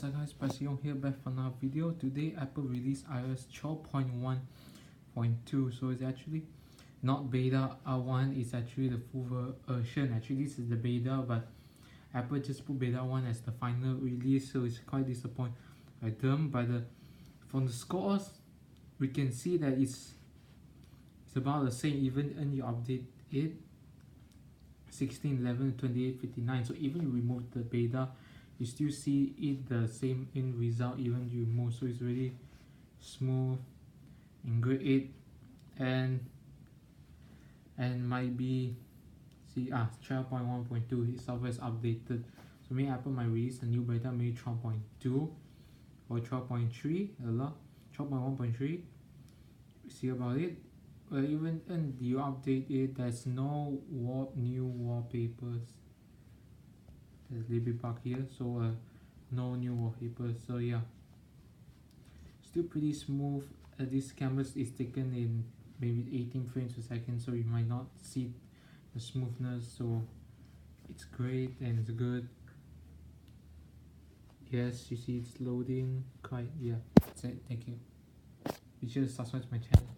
What's up guys, Pasiong here back for another video. Today Apple released iOS 12.1.2, so it's actually not beta 1, it's actually the full version. Actually this is the beta, but Apple just put beta 1 as the final release, so it's quite disappointing by them. But from the scores we can see that it's about the same even when you update it 16, 11, 28, 59. So even you remove the beta, you still see it the same in result even you remove. So it's really smooth in grade 8 and might be 12.1.2 is always updated. So maybe Apple might release a new beta, maybe 12.2 or 12.3, 12.1.3. See about it. Even when you update it, there's no new wallpapers. There's a little bit bug here, so no new wallpapers. So yeah, still pretty smooth. This camera is taken in maybe 18 frames per second, so you might not see the smoothness. So it's great and it's good. Yes, you see it's loading. Quite, yeah. That's it. Thank you. Be sure to subscribe to my channel.